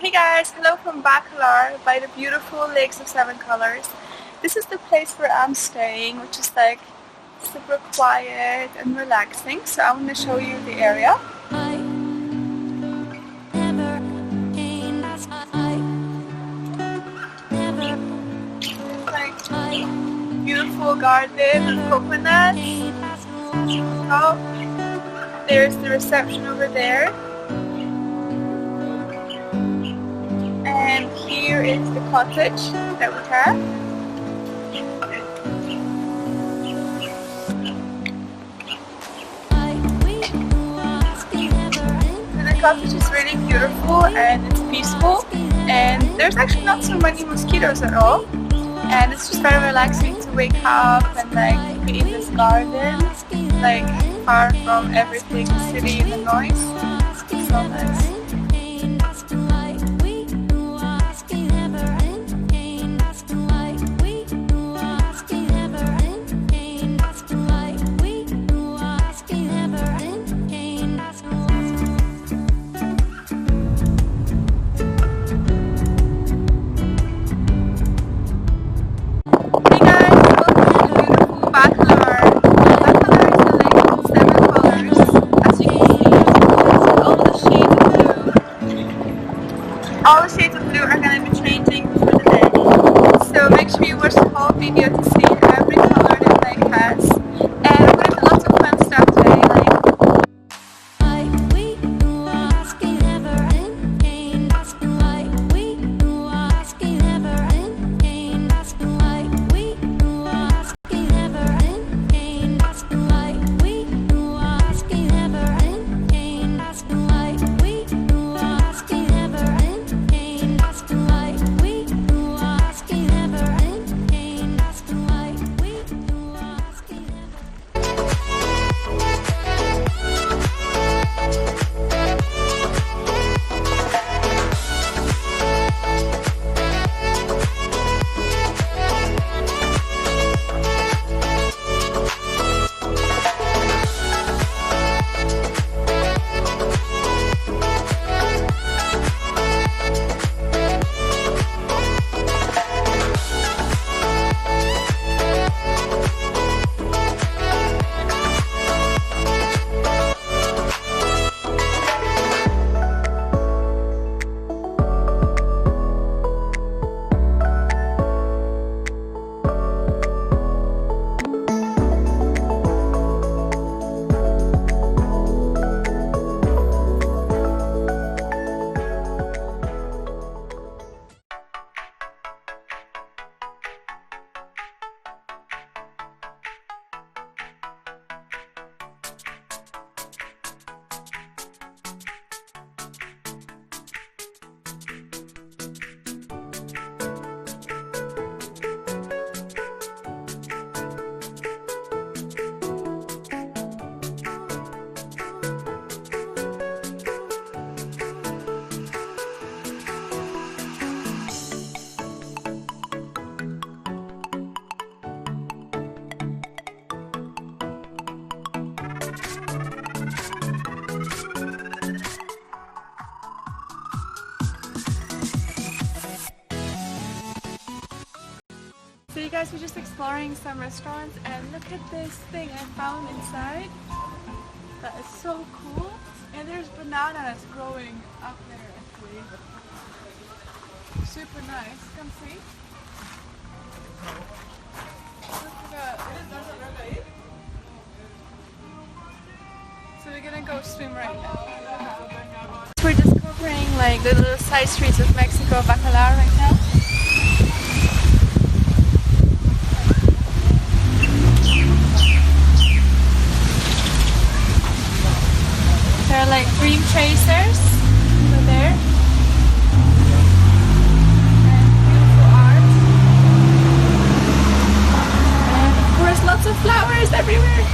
Hey guys, hello from Bacalar by the beautiful Lakes of Seven Colors. This is the place where I'm staying, which is like super quiet and relaxing. So I'm going to show you the area. Like beautiful garden and coconuts. Oh, there's the reception over there. And here is the cottage that we have. So the cottage is really beautiful and it's peaceful, and there's actually not so many mosquitoes at all, and it's just very relaxing to wake up and like be in this garden, like far from everything, the city and the noise. So nice. All the shades of blue are going to be changing for the day, so make sure you watch the whole video to see every color that lake has. And we're going to do lots of fun stuff today, So you guys were just exploring some restaurants, and look at this thing I found inside. That is so cool. And there's bananas growing up there actually. Super nice. Come see. Look at that. So we're gonna go swim right now. We're discovering like the little side streets of Mexico, Bacalar right now. There are like dream chasers over there. And beautiful art. And of course lots of flowers everywhere.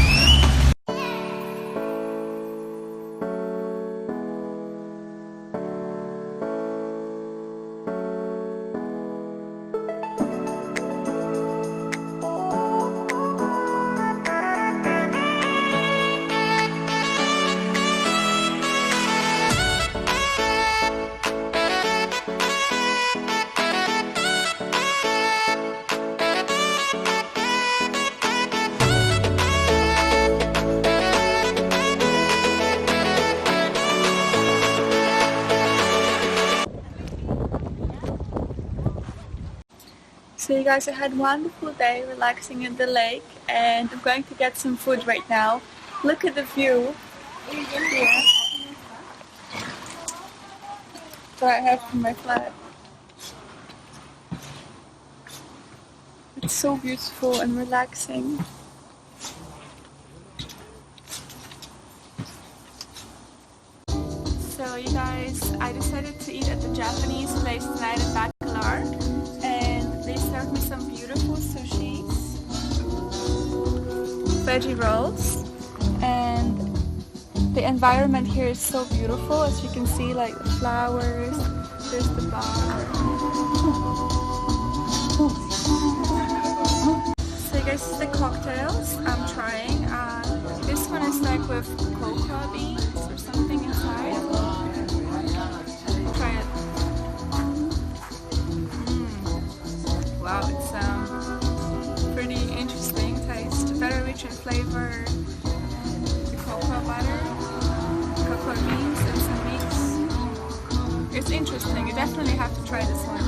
So you guys, I had a wonderful day relaxing at the lake, and I'm going to get some food right now. Look at the view here that I have from my flat. It's so beautiful and relaxing. So you guys, I decided to eat at the Japanese place tonight at Bacalar, and they served me some beautiful sushis, veggie rolls, and the environment here is so beautiful. As you can see, like the flowers, there's the bar. So you guys, this is the cocktails I'm trying. This one is like with cocoa beans or something inside. Try it. Wow, it's pretty interesting taste. Very rich in flavor. The cocoa butter, cocoa beans, and some mix. It's interesting. You definitely have to try this one.